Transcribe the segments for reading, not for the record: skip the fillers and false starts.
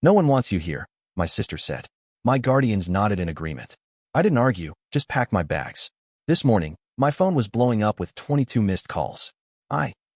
"No one wants you here," my sister said. My guardians nodded in agreement. I didn't argue, just packed my bags. This morning, my phone was blowing up with 22 missed calls.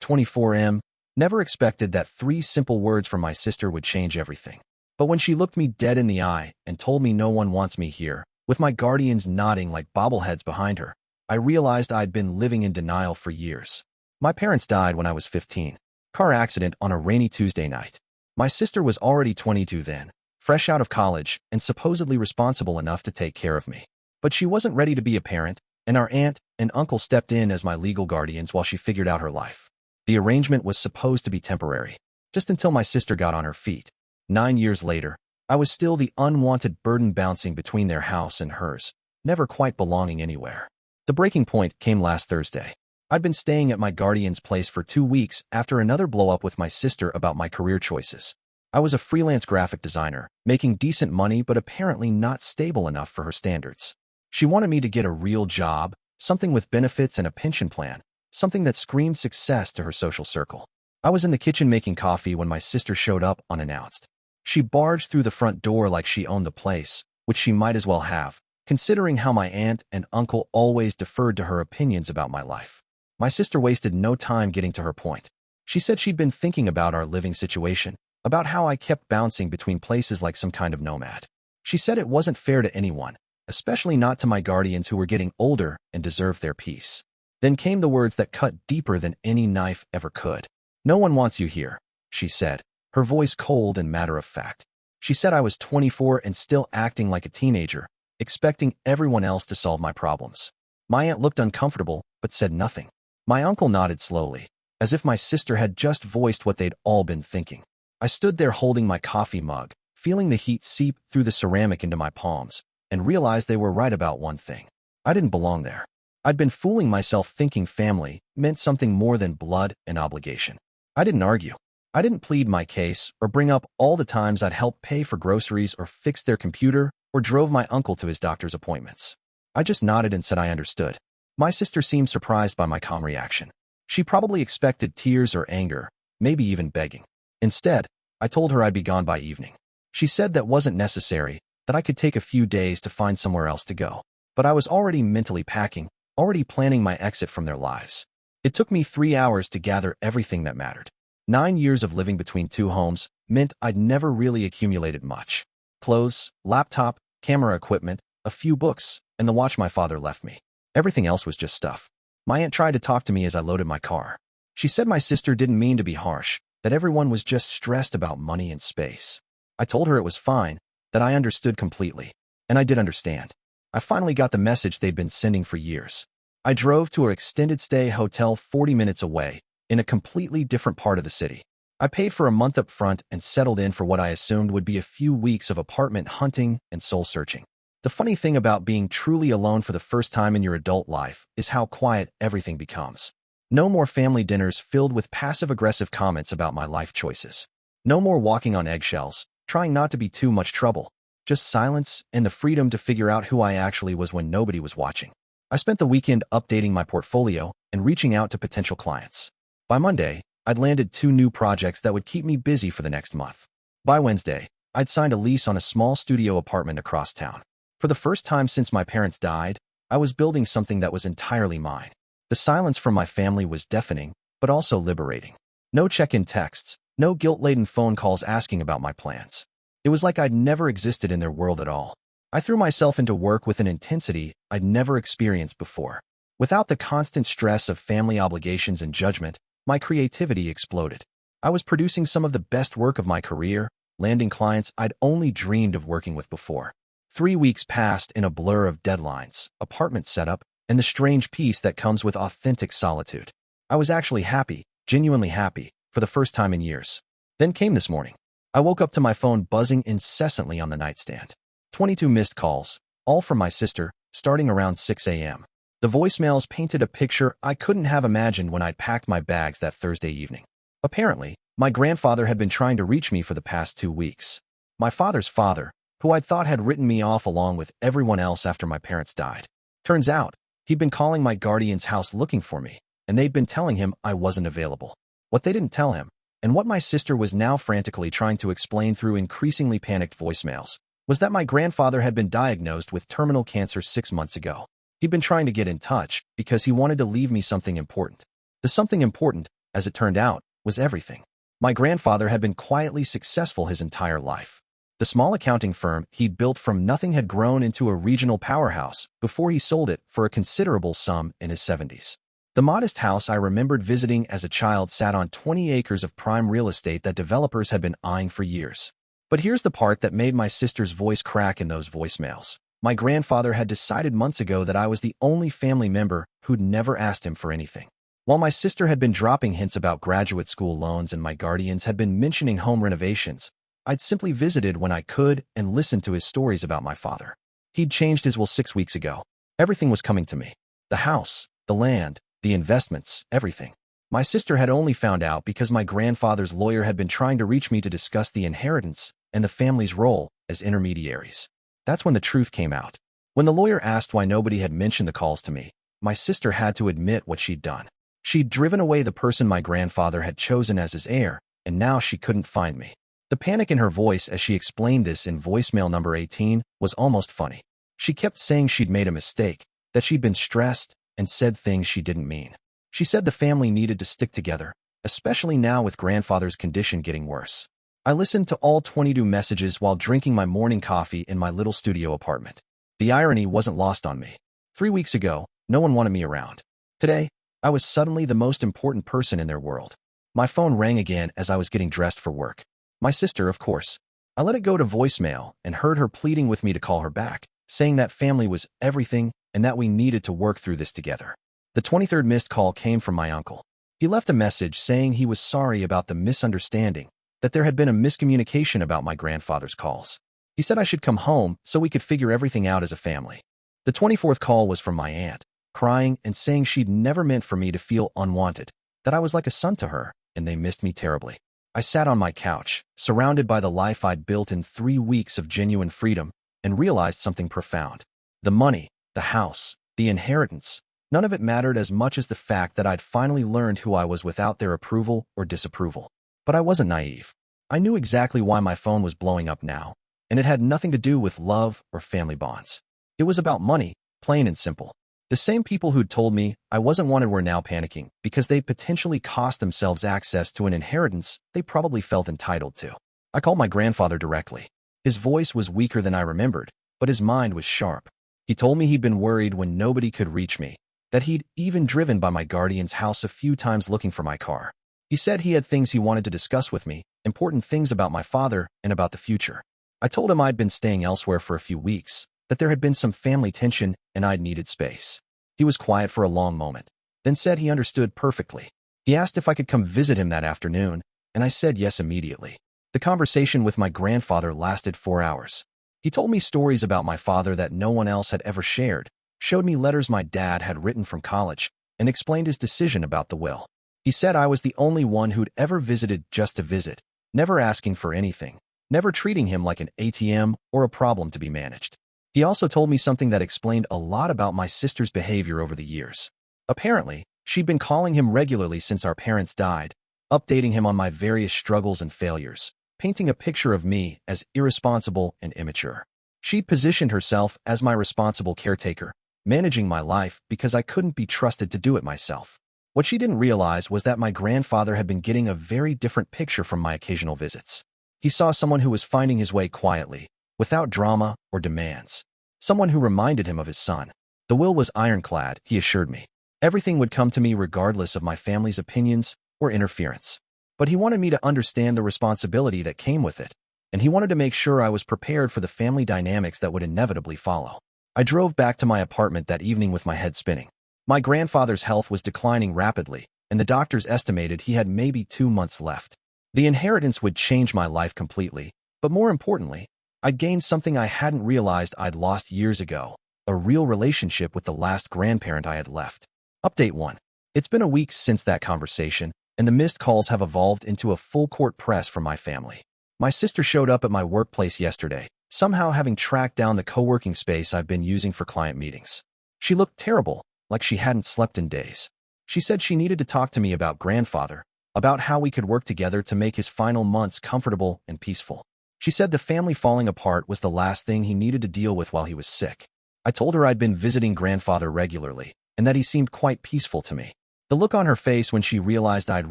24M, never expected that 3 simple words from my sister would change everything. But when she looked me dead in the eye and told me no one wants me here, with my guardians nodding like bobbleheads behind her, I realized I'd been living in denial for years. My parents died when I was 15. Car accident on a rainy Tuesday night. My sister was already 22 then, fresh out of college and supposedly responsible enough to take care of me. But she wasn't ready to be a parent, and our aunt and uncle stepped in as my legal guardians while she figured out her life. The arrangement was supposed to be temporary, just until my sister got on her feet. 9 years later, I was still the unwanted burden bouncing between their house and hers, never quite belonging anywhere. The breaking point came last Thursday. I'd been staying at my guardian's place for 2 weeks after another blow-up with my sister about my career choices. I was a freelance graphic designer, making decent money but apparently not stable enough for her standards. She wanted me to get a real job, something with benefits and a pension plan, something that screamed success to her social circle. I was in the kitchen making coffee when my sister showed up unannounced. She barged through the front door like she owned the place, which she might as well have, considering how my aunt and uncle always deferred to her opinions about my life. My sister wasted no time getting to her point. She said she'd been thinking about our living situation, about how I kept bouncing between places like some kind of nomad. She said it wasn't fair to anyone, especially not to my guardians who were getting older and deserved their peace. Then came the words that cut deeper than any knife ever could. "No one wants you here," she said, her voice cold and matter-of-fact. She said I was 24 and still acting like a teenager, expecting everyone else to solve my problems. My aunt looked uncomfortable, but said nothing. My uncle nodded slowly, as if my sister had just voiced what they'd all been thinking. I stood there holding my coffee mug, feeling the heat seep through the ceramic into my palms, and realized they were right about one thing. I didn't belong there. I'd been fooling myself thinking family meant something more than blood and obligation. I didn't argue. I didn't plead my case or bring up all the times I'd helped pay for groceries or fix their computer or drove my uncle to his doctor's appointments. I just nodded and said I understood. My sister seemed surprised by my calm reaction. She probably expected tears or anger, maybe even begging. Instead, I told her I'd be gone by evening. She said that wasn't necessary, that I could take a few days to find somewhere else to go. But I was already mentally packing, already planning my exit from their lives. It took me 3 hours to gather everything that mattered. 9 years of living between 2 homes meant I'd never really accumulated much. Clothes, laptop, camera equipment, a few books, and the watch my father left me. Everything else was just stuff. My aunt tried to talk to me as I loaded my car. She said my sister didn't mean to be harsh, that everyone was just stressed about money and space. I told her it was fine, that I understood completely. And I did understand. I finally got the message they'd been sending for years. I drove to an extended stay hotel 40 minutes away, in a completely different part of the city. I paid for a month up front and settled in for what I assumed would be a few weeks of apartment hunting and soul searching. The funny thing about being truly alone for the first time in your adult life is how quiet everything becomes. No more family dinners filled with passive-aggressive comments about my life choices. No more walking on eggshells, trying not to be too much trouble. Just silence and the freedom to figure out who I actually was when nobody was watching. I spent the weekend updating my portfolio and reaching out to potential clients. By Monday, I'd landed 2 new projects that would keep me busy for the next month. By Wednesday, I'd signed a lease on a small studio apartment across town. For the first time since my parents died, I was building something that was entirely mine. The silence from my family was deafening, but also liberating. No check-in texts, no guilt-laden phone calls asking about my plans. It was like I'd never existed in their world at all. I threw myself into work with an intensity I'd never experienced before. Without the constant stress of family obligations and judgment, my creativity exploded. I was producing some of the best work of my career, landing clients I'd only dreamed of working with before. 3 weeks passed in a blur of deadlines, apartment setup, and the strange peace that comes with authentic solitude. I was actually happy, genuinely happy, for the first time in years. Then came this morning. I woke up to my phone buzzing incessantly on the nightstand. 22 missed calls, all from my sister, starting around 6 a.m. The voicemails painted a picture I couldn't have imagined when I'd packed my bags that Thursday evening. Apparently, my grandfather had been trying to reach me for the past 2 weeks. My father's father, who I'd thought had written me off along with everyone else after my parents died. Turns out, he'd been calling my guardian's house looking for me, and they'd been telling him I wasn't available. What they didn't tell him And what my sister was now frantically trying to explain through increasingly panicked voicemails was that my grandfather had been diagnosed with terminal cancer 6 months ago. He'd been trying to get in touch because he wanted to leave me something important. The something important, as it turned out, was everything. My grandfather had been quietly successful his entire life. The small accounting firm he'd built from nothing had grown into a regional powerhouse before he sold it for a considerable sum in his 70s. The modest house I remembered visiting as a child sat on 20 acres of prime real estate that developers had been eyeing for years. But here's the part that made my sister's voice crack in those voicemails. My grandfather had decided months ago that I was the only family member who'd never asked him for anything. While my sister had been dropping hints about graduate school loans and my guardians had been mentioning home renovations, I'd simply visited when I could and listened to his stories about my father. He'd changed his will 6 weeks ago. Everything was coming to me. The house, the land, the investments, everything. My sister had only found out because my grandfather's lawyer had been trying to reach me to discuss the inheritance and the family's role as intermediaries. That's when the truth came out. When the lawyer asked why nobody had mentioned the calls to me, my sister had to admit what she'd done. She'd driven away the person my grandfather had chosen as his heir, and now she couldn't find me. The panic in her voice as she explained this in voicemail number 18 was almost funny. She kept saying she'd made a mistake, that she'd been stressed, and said things she didn't mean. She said the family needed to stick together, especially now with grandfather's condition getting worse. I listened to all 22 messages while drinking my morning coffee in my little studio apartment. The irony wasn't lost on me. 3 weeks ago, no one wanted me around. Today, I was suddenly the most important person in their world. My phone rang again as I was getting dressed for work. My sister, of course. I let it go to voicemail and heard her pleading with me to call her back, saying that family was everything and that we needed to work through this together. The 23rd missed call came from my uncle. He left a message saying he was sorry about the misunderstanding, that there had been a miscommunication about my grandfather's calls. He said I should come home so we could figure everything out as a family. The 24th call was from my aunt, crying and saying she'd never meant for me to feel unwanted, that I was like a son to her, and they missed me terribly. I sat on my couch, surrounded by the life I'd built in 3 weeks of genuine freedom, and realized something profound. The money, the house, the inheritance, none of it mattered as much as the fact that I'd finally learned who I was without their approval or disapproval. But I wasn't naive. I knew exactly why my phone was blowing up now, and it had nothing to do with love or family bonds. It was about money, plain and simple. The same people who'd told me I wasn't wanted were now panicking because they'd potentially cost themselves access to an inheritance they probably felt entitled to. I called my grandfather directly. His voice was weaker than I remembered, but his mind was sharp. He told me he'd been worried when nobody could reach me, that he'd even driven by my guardian's house a few times looking for my car. He said he had things he wanted to discuss with me, important things about my father and about the future. I told him I'd been staying elsewhere for a few weeks, that there had been some family tension and I'd needed space. He was quiet for a long moment, then said he understood perfectly. He asked if I could come visit him that afternoon, and I said yes immediately. The conversation with my grandfather lasted 4 hours. He told me stories about my father that no one else had ever shared, showed me letters my dad had written from college, and explained his decision about the will. He said I was the only one who'd ever visited just to visit, never asking for anything, never treating him like an ATM or a problem to be managed. He also told me something that explained a lot about my sister's behavior over the years. Apparently, she'd been calling him regularly since our parents died, updating him on my various struggles and failures, painting a picture of me as irresponsible and immature. She'd positioned herself as my responsible caretaker, managing my life because I couldn't be trusted to do it myself. What she didn't realize was that my grandfather had been getting a very different picture from my occasional visits. He saw someone who was finding his way quietly, without drama or demands. Someone who reminded him of his son. The will was ironclad, he assured me. Everything would come to me regardless of my family's opinions or interference. But he wanted me to understand the responsibility that came with it, and he wanted to make sure I was prepared for the family dynamics that would inevitably follow. I drove back to my apartment that evening with my head spinning. My grandfather's health was declining rapidly, and the doctors estimated he had maybe 2 months left. The inheritance would change my life completely, but more importantly, I'd gained something I hadn't realized I'd lost years ago, a real relationship with the last grandparent I had left. Update 1. It's been a week since that conversation, and the missed calls have evolved into a full-court press from my family. My sister showed up at my workplace yesterday, somehow having tracked down the co-working space I've been using for client meetings. She looked terrible, like she hadn't slept in days. She said she needed to talk to me about grandfather, about how we could work together to make his final months comfortable and peaceful. She said the family falling apart was the last thing he needed to deal with while he was sick. I told her I'd been visiting grandfather regularly and that he seemed quite peaceful to me. The look on her face when she realized I'd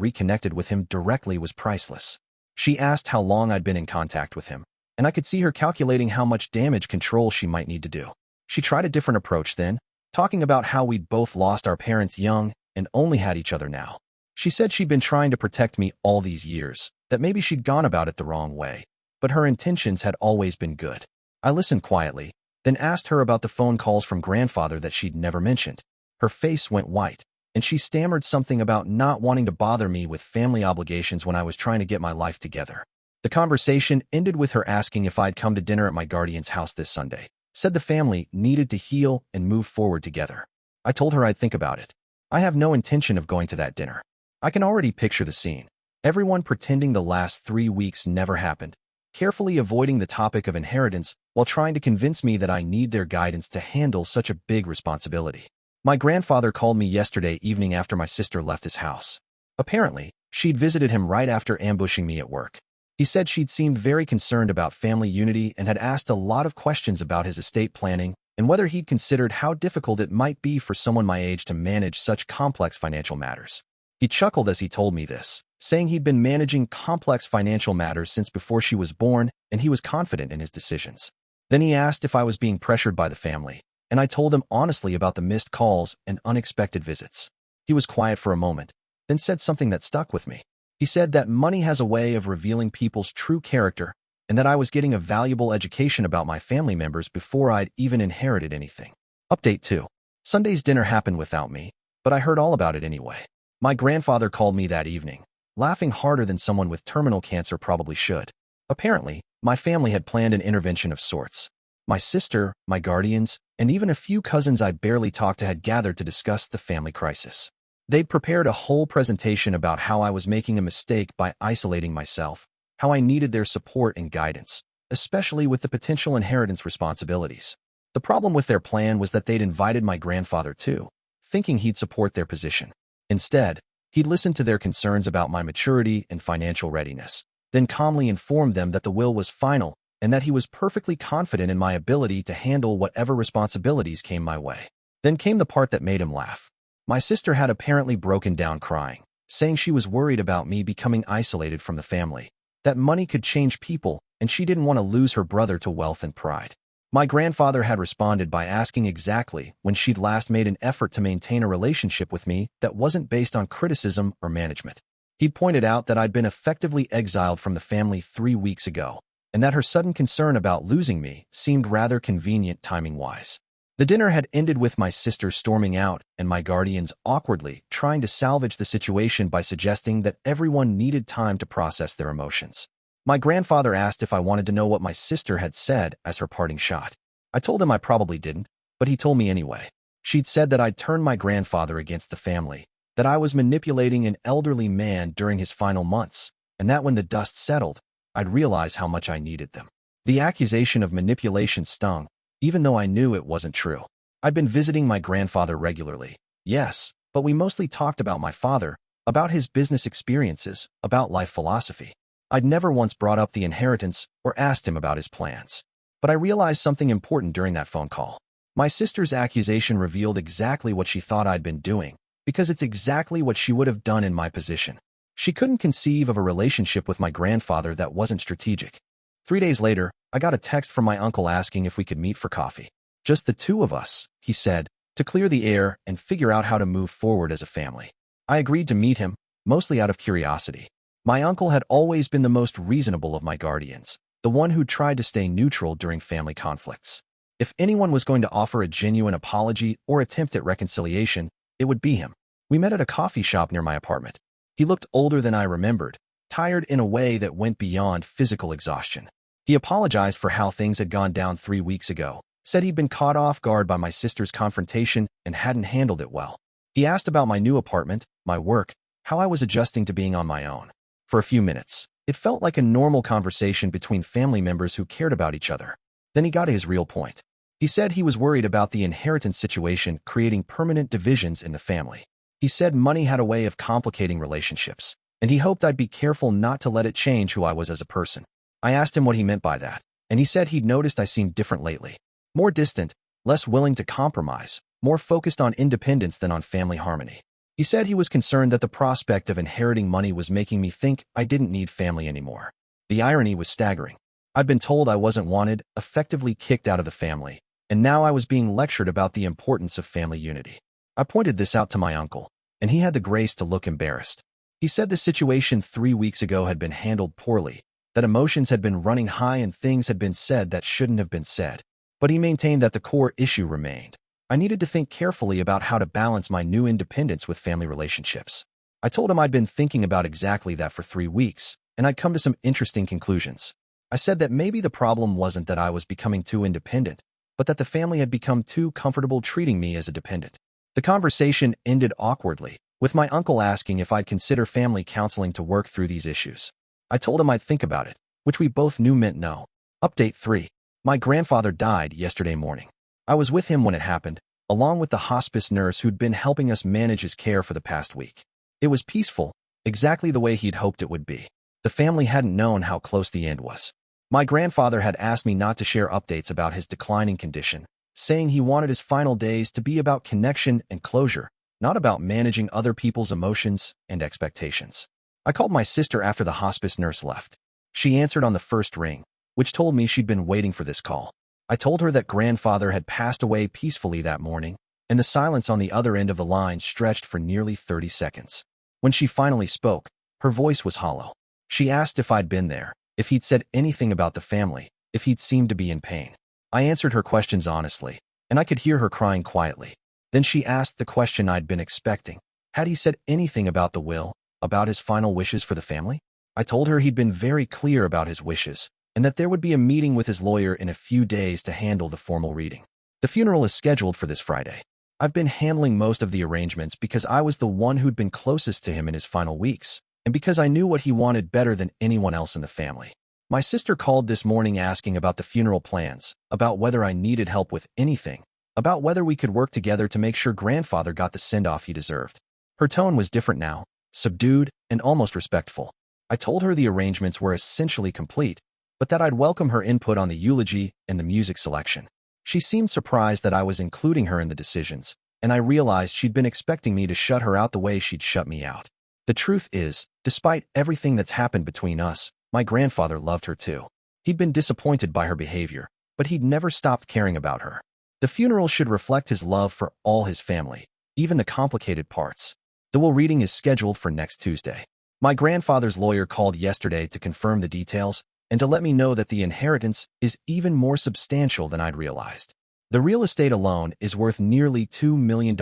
reconnected with him directly was priceless. She asked how long I'd been in contact with him, and I could see her calculating how much damage control she might need to do. She tried a different approach then, talking about how we'd both lost our parents young and only had each other now. She said she'd been trying to protect me all these years, that maybe she'd gone about it the wrong way, but her intentions had always been good. I listened quietly, then asked her about the phone calls from grandfather that she'd never mentioned. Her face went white, and she stammered something about not wanting to bother me with family obligations when I was trying to get my life together. The conversation ended with her asking if I'd come to dinner at my guardian's house this Sunday. Said the family needed to heal and move forward together. I told her I'd think about it. I have no intention of going to that dinner. I can already picture the scene. Everyone pretending the last 3 weeks never happened, carefully avoiding the topic of inheritance while trying to convince me that I need their guidance to handle such a big responsibility. My grandfather called me yesterday evening after my sister left his house. Apparently, she'd visited him right after ambushing me at work. He said she'd seemed very concerned about family unity and had asked a lot of questions about his estate planning and whether he'd considered how difficult it might be for someone my age to manage such complex financial matters. He chuckled as he told me this, saying he'd been managing complex financial matters since before she was born and he was confident in his decisions. Then he asked if I was being pressured by the family, and I told him honestly about the missed calls and unexpected visits. He was quiet for a moment, then said something that stuck with me. He said that money has a way of revealing people's true character and that I was getting a valuable education about my family members before I'd even inherited anything. Update 2. Sunday's dinner happened without me, but I heard all about it anyway. My grandfather called me that evening, laughing harder than someone with terminal cancer probably should. Apparently, my family had planned an intervention of sorts. My sister, my guardians, and even a few cousins I barely talked to had gathered to discuss the family crisis. They'd prepared a whole presentation about how I was making a mistake by isolating myself, how I needed their support and guidance, especially with the potential inheritance responsibilities. The problem with their plan was that they'd invited my grandfather too, thinking he'd support their position. Instead, he'd listened to their concerns about my maturity and financial readiness, then calmly informed them that the will was final and that he was perfectly confident in my ability to handle whatever responsibilities came my way. Then came the part that made him laugh. My sister had apparently broken down crying, saying she was worried about me becoming isolated from the family, that money could change people, and she didn't want to lose her brother to wealth and pride. My grandfather had responded by asking exactly when she'd last made an effort to maintain a relationship with me that wasn't based on criticism or management. He'd pointed out that I'd been effectively exiled from the family 3 weeks ago, and that her sudden concern about losing me seemed rather convenient timing-wise. The dinner had ended with my sister storming out and my guardians awkwardly trying to salvage the situation by suggesting that everyone needed time to process their emotions. My grandfather asked if I wanted to know what my sister had said as her parting shot. I told him I probably didn't, but he told me anyway. She'd said that I'd turned my grandfather against the family, that I was manipulating an elderly man during his final months, and that when the dust settled, I'd realize how much I needed them. The accusation of manipulation stung, even though I knew it wasn't true. I'd been visiting my grandfather regularly, yes, but we mostly talked about my father, about his business experiences, about life philosophy. I'd never once brought up the inheritance or asked him about his plans. But I realized something important during that phone call. My sister's accusation revealed exactly what she thought I'd been doing, because it's exactly what she would have done in my position. She couldn't conceive of a relationship with my grandfather that wasn't strategic. 3 days later, I got a text from my uncle asking if we could meet for coffee. Just the two of us, he said, to clear the air and figure out how to move forward as a family. I agreed to meet him, mostly out of curiosity. My uncle had always been the most reasonable of my guardians, the one who tried to stay neutral during family conflicts. If anyone was going to offer a genuine apology or attempt at reconciliation, it would be him. We met at a coffee shop near my apartment. He looked older than I remembered, tired in a way that went beyond physical exhaustion. He apologized for how things had gone down 3 weeks ago, said he'd been caught off guard by my sister's confrontation and hadn't handled it well. He asked about my new apartment, my work, how I was adjusting to being on my own. For a few minutes, it felt like a normal conversation between family members who cared about each other. Then he got to his real point. He said he was worried about the inheritance situation creating permanent divisions in the family. He said money had a way of complicating relationships, and he hoped I'd be careful not to let it change who I was as a person. I asked him what he meant by that, and he said he'd noticed I seemed different lately. More distant, less willing to compromise, more focused on independence than on family harmony. He said he was concerned that the prospect of inheriting money was making me think I didn't need family anymore. The irony was staggering. I'd been told I wasn't wanted, effectively kicked out of the family, and now I was being lectured about the importance of family unity. I pointed this out to my uncle, and he had the grace to look embarrassed. He said the situation 3 weeks ago had been handled poorly, that emotions had been running high and things had been said that shouldn't have been said. But he maintained that the core issue remained. I needed to think carefully about how to balance my new independence with family relationships. I told him I'd been thinking about exactly that for 3 weeks, and I'd come to some interesting conclusions. I said that maybe the problem wasn't that I was becoming too independent, but that the family had become too comfortable treating me as a dependent. The conversation ended awkwardly, with my uncle asking if I'd consider family counseling to work through these issues. I told him I'd think about it, which we both knew meant no. Update 3. My grandfather died yesterday morning. I was with him when it happened, along with the hospice nurse who'd been helping us manage his care for the past week. It was peaceful, exactly the way he'd hoped it would be. The family hadn't known how close the end was. My grandfather had asked me not to share updates about his declining condition, saying he wanted his final days to be about connection and closure, not about managing other people's emotions and expectations. I called my sister after the hospice nurse left. She answered on the first ring, which told me she'd been waiting for this call. I told her that grandfather had passed away peacefully that morning, and the silence on the other end of the line stretched for nearly 30 seconds. When she finally spoke, her voice was hollow. She asked if I'd been there, if he'd said anything about the family, if he'd seemed to be in pain. I answered her questions honestly, and I could hear her crying quietly. Then she asked the question I'd been expecting. Had he said anything about the will, about his final wishes for the family? I told her he'd been very clear about his wishes, and that there would be a meeting with his lawyer in a few days to handle the formal reading. The funeral is scheduled for this Friday. I've been handling most of the arrangements because I was the one who'd been closest to him in his final weeks, and because I knew what he wanted better than anyone else in the family. My sister called this morning asking about the funeral plans, about whether I needed help with anything, about whether we could work together to make sure grandfather got the send-off he deserved. Her tone was different now, subdued and almost respectful. I told her the arrangements were essentially complete, but that I'd welcome her input on the eulogy and the music selection. She seemed surprised that I was including her in the decisions, and I realized she'd been expecting me to shut her out the way she'd shut me out. The truth is, despite everything that's happened between us, my grandfather loved her too. He'd been disappointed by her behavior, but he'd never stopped caring about her. The funeral should reflect his love for all his family, even the complicated parts. The will reading is scheduled for next Tuesday. My grandfather's lawyer called yesterday to confirm the details and to let me know that the inheritance is even more substantial than I'd realized. The real estate alone is worth nearly $2 million,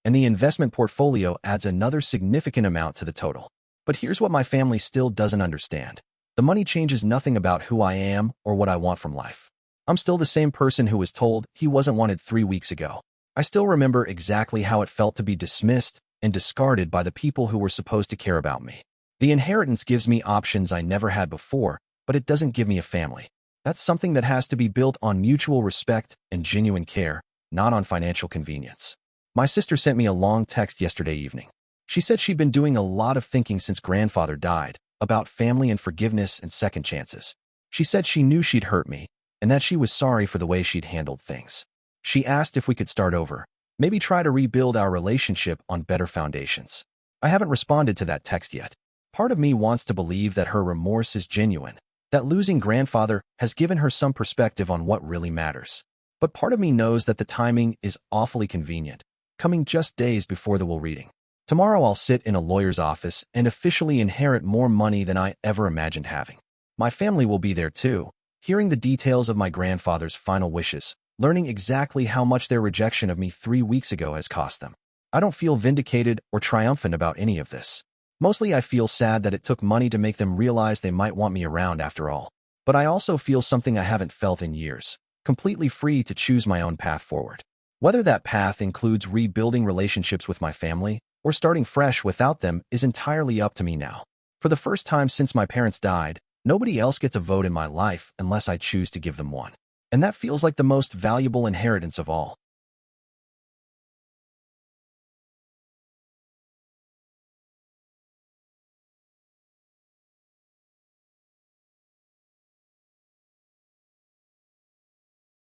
and the investment portfolio adds another significant amount to the total. But here's what my family still doesn't understand. The money changes nothing about who I am or what I want from life. I'm still the same person who was told he wasn't wanted 3 weeks ago. I still remember exactly how it felt to be dismissed and discarded by the people who were supposed to care about me. The inheritance gives me options I never had before, but it doesn't give me a family. That's something that has to be built on mutual respect and genuine care, not on financial convenience. My sister sent me a long text yesterday evening. She said she'd been doing a lot of thinking since grandfather died, about family and forgiveness and second chances. She said she knew she'd hurt me, and that she was sorry for the way she'd handled things. She asked if we could start over, maybe try to rebuild our relationship on better foundations. I haven't responded to that text yet. Part of me wants to believe that her remorse is genuine, that losing grandfather has given her some perspective on what really matters. But part of me knows that the timing is awfully convenient, coming just days before the will reading. Tomorrow I'll sit in a lawyer's office and officially inherit more money than I ever imagined having. My family will be there too, hearing the details of my grandfather's final wishes, learning exactly how much their rejection of me 3 weeks ago has cost them. I don't feel vindicated or triumphant about any of this. Mostly I feel sad that it took money to make them realize they might want me around after all. But I also feel something I haven't felt in years, completely free to choose my own path forward. Whether that path includes rebuilding relationships with my family or starting fresh without them is entirely up to me now. For the first time since my parents died, nobody else gets a vote in my life unless I choose to give them one. And that feels like the most valuable inheritance of all.